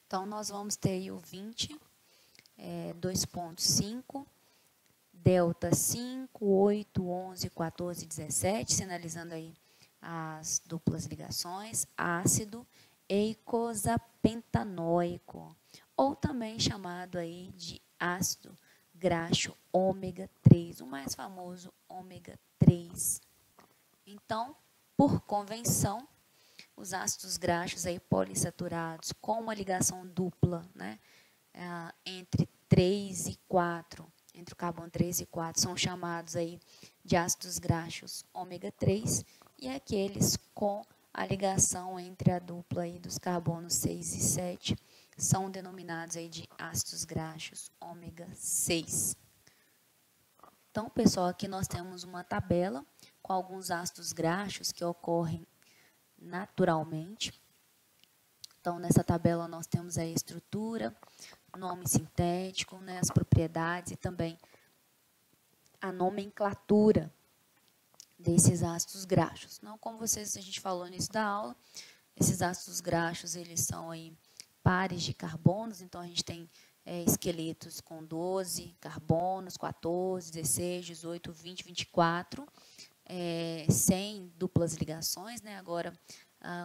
Então, nós vamos ter aí o 20, 2,5, delta 5, 8, 11, 14, 17, sinalizando aí as duplas ligações, ácido eicosapentanoico, ou também chamado aí de ácido graxo ômega 3, o mais famoso ômega 3. Então, por convenção, os ácidos graxos aí poliinsaturados com uma ligação dupla, né, entre 3 e 4, entre o carbono 3 e 4, são chamados aí de ácidos graxos ômega 3, e aqueles com a ligação entre a dupla aí dos carbonos 6 e 7 são denominados aí de ácidos graxos ômega 6. Então, pessoal, aqui nós temos uma tabela com alguns ácidos graxos que ocorrem naturalmente. Então, nessa tabela nós temos a estrutura, nome sintético, né, as propriedades e também a nomenclatura desses ácidos graxos. Não, como a gente falou no início da aula, esses ácidos graxos, eles são aí pares de carbonos, então a gente tem esqueletos com 12 carbonos, 14, 16, 18, 20, 24, sem duplas ligações, né? Agora,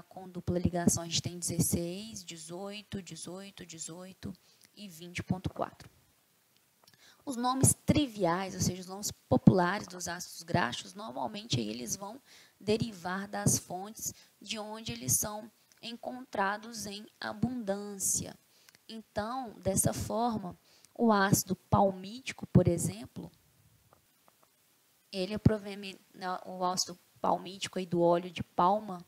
com dupla ligação, a gente tem 16, 18, 18, 18 e 20,4. Os nomes triviais, ou seja, os nomes populares dos ácidos graxos, normalmente eles vão derivar das fontes de onde eles são encontrados em abundância. Então, dessa forma, o ácido palmítico, por exemplo, ele é o ácido palmítico aí do óleo de palma,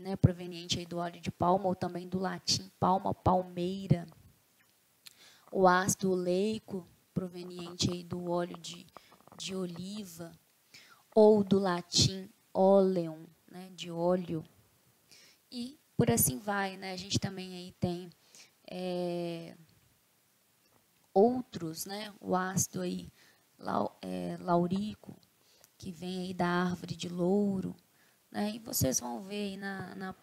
né, proveniente aí do óleo de palma, ou também do latim palma, palmeira. O ácido oleico, proveniente aí do óleo de oliva, ou do latim oleum, né, de óleo. E por assim vai, né? A gente também aí tem outros, né? O ácido aí laurico, que vem aí da árvore de louro, né? E vocês vão ver aí na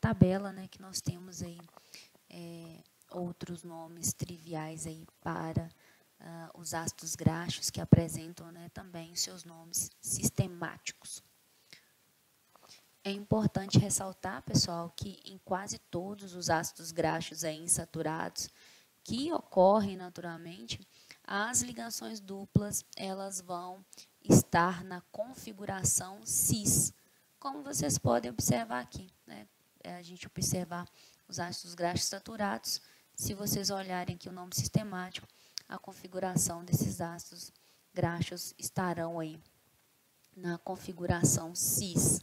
tabela, né, que nós temos aí outros nomes triviais aí para os ácidos graxos que apresentam, né, também seus nomes sistemáticos. É importante ressaltar, pessoal, que em quase todos os ácidos graxos aí insaturados que ocorrem naturalmente, as ligações duplas elas vão estar na configuração cis, como vocês podem observar aqui, né? A gente observar os ácidos graxos saturados, se vocês olharem aqui o nome sistemático, a configuração desses ácidos graxos estarão aí na configuração cis.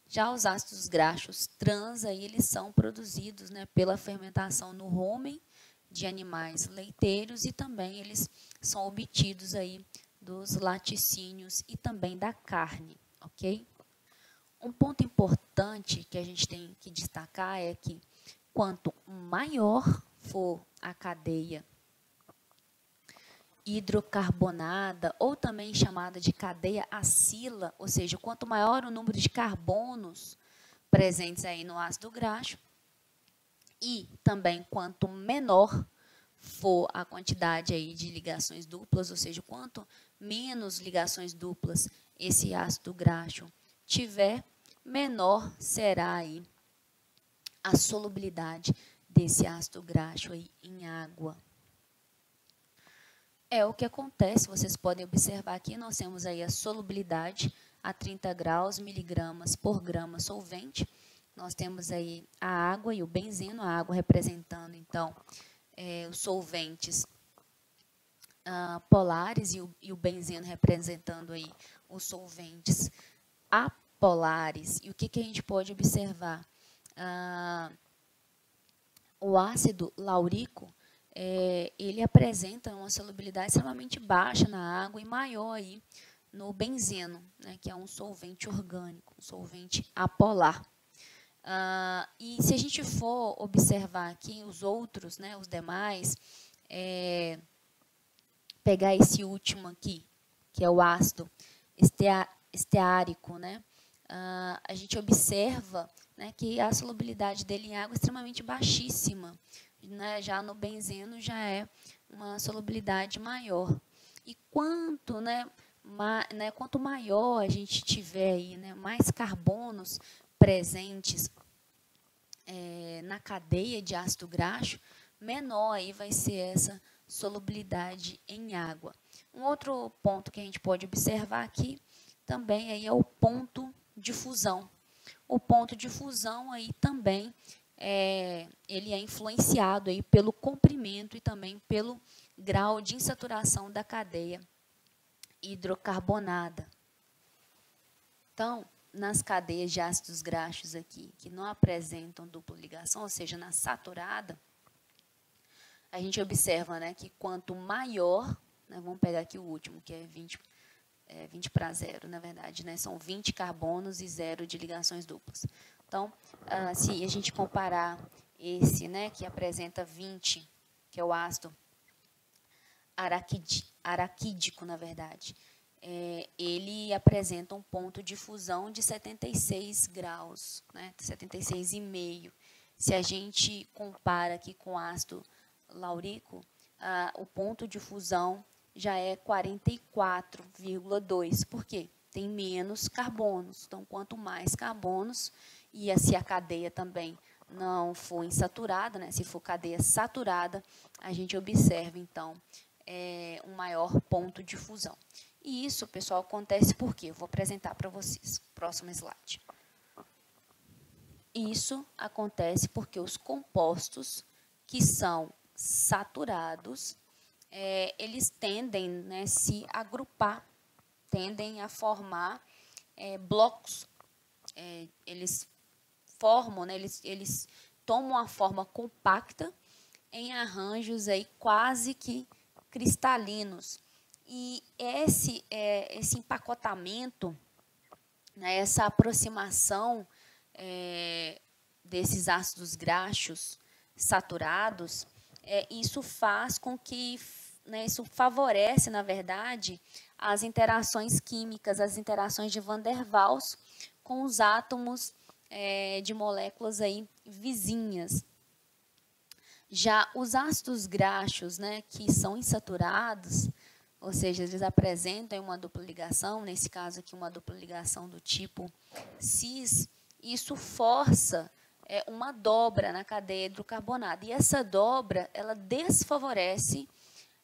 Já os ácidos graxos trans, aí, eles são produzidos, né, pela fermentação no rumen de animais leiteiros e também eles são obtidos aí dos laticínios e também da carne, ok? Um ponto importante que a gente tem que destacar é que quanto maior for a cadeia hidrocarbonada, ou também chamada de cadeia acila, ou seja, quanto maior o número de carbonos presentes aí no ácido graxo, e também quanto menor for a quantidade aí de ligações duplas, ou seja, quanto menos ligações duplas esse ácido graxo tiver, menor será aí a solubilidade desse ácido graxo aí em água. É o que acontece, vocês podem observar aqui, nós temos aí a solubilidade a 30 graus, miligramas por grama solvente. Nós temos aí a água e o benzeno, a água representando, então, os solventes polares e o benzeno representando aí os solventes apolares. E o que a gente pode observar? O ácido laurico, ele apresenta uma solubilidade extremamente baixa na água e maior aí no benzeno, né, que é um solvente orgânico, um solvente apolar. E se a gente for observar aqui os outros, né, os demais, pegar esse último aqui, que é o ácido esteárico, né, a gente observa né, que a solubilidade dele em água é extremamente baixíssima, né, já no benzeno já é uma solubilidade maior. E quanto, quanto maior a gente tiver aí, né, mais carbonos presentes na cadeia de ácido graxo, menor aí vai ser essa solubilidade em água. Um outro ponto que a gente pode observar aqui também aí é o ponto de fusão. O ponto de fusão aí também ele é influenciado aí pelo comprimento e também pelo grau de insaturação da cadeia hidrocarbonada. Então, nas cadeias de ácidos graxos aqui, que não apresentam dupla ligação, ou seja, na saturada, a gente observa, né, que quanto maior, né, vamos pegar aqui o último, que é 20 para 0, na verdade, né, são 20 carbonos e 0 de ligações duplas. Então, se a gente comparar esse, né, que apresenta 20, que é o ácido araquídico, na verdade, ele apresenta um ponto de fusão de 76 graus, né, 76,5. Se a gente compara aqui com o ácido laurico, o ponto de fusão já é 44,2. Por quê? Tem menos carbonos. Então, quanto mais carbonos, e se a cadeia também não for insaturada, né, se for cadeia saturada, a gente observa, então, um maior ponto de fusão. E isso, pessoal, acontece por quê? Eu vou apresentar para vocês. Próximo slide. Isso acontece porque os compostos que são saturados, eles tendem, né, se agrupar, tendem a formar blocos. Eles formam, né, eles tomam a forma compacta em arranjos aí quase que cristalinos. E esse empacotamento, né, essa aproximação desses ácidos graxos saturados, isso faz com que, né, isso favorece, na verdade, as interações químicas, as interações de Van der Waals com os átomos de moléculas aí vizinhas. Já os ácidos graxos, né, que são insaturados, ou seja, eles apresentam uma dupla ligação, nesse caso aqui uma dupla ligação do tipo cis, isso força uma dobra na cadeia hidrocarbonada. E essa dobra, ela desfavorece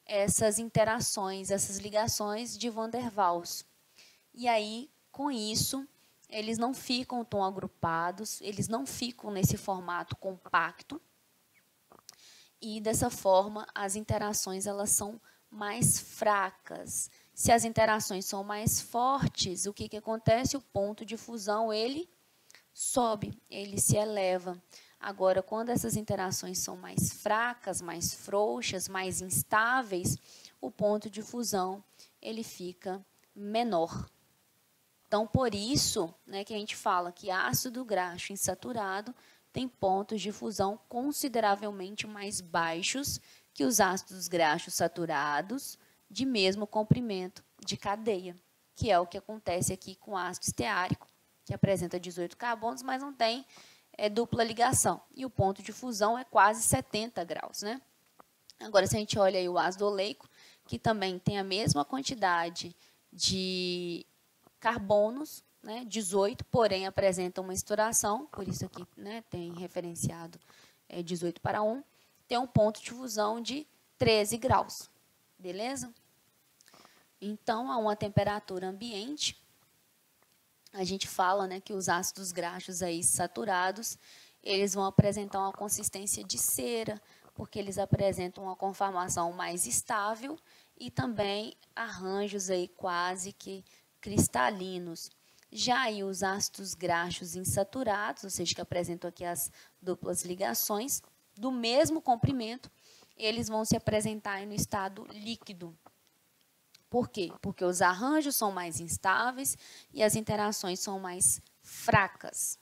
essas interações, essas ligações de Van der Waals. E aí, com isso, eles não ficam tão agrupados, eles não ficam nesse formato compacto. E, dessa forma, as interações elas são mais fracas. Se as interações são mais fortes, o que acontece? O ponto de fusão, ele sobe, ele se eleva. Agora, quando essas interações são mais fracas, mais frouxas, mais instáveis, o ponto de fusão, ele fica menor. Então, por isso, né, que a gente fala que ácido graxo insaturado tem pontos de fusão consideravelmente mais baixos que os ácidos graxos saturados de mesmo comprimento de cadeia, que é o que acontece aqui com o ácido esteárico, que apresenta 18 carbonos, mas não tem dupla ligação. E o ponto de fusão é quase 70 graus, né? Agora, se a gente olha aí o ácido oleico, que também tem a mesma quantidade de carbonos, né, 18, porém apresenta uma estouração, por isso aqui, né, tem referenciado 18 para 1, tem um ponto de fusão de 13 graus, beleza? Então, a uma temperatura ambiente, a gente fala, né, que os ácidos graxos aí saturados, eles vão apresentar uma consistência de cera, porque eles apresentam uma conformação mais estável e também arranjos aí quase que cristalinos. Já aí os ácidos graxos insaturados, ou seja, que apresentam aqui as duplas ligações, do mesmo comprimento, eles vão se apresentar aí no estado líquido. Por quê? Porque os arranjos são mais instáveis e as interações são mais fracas.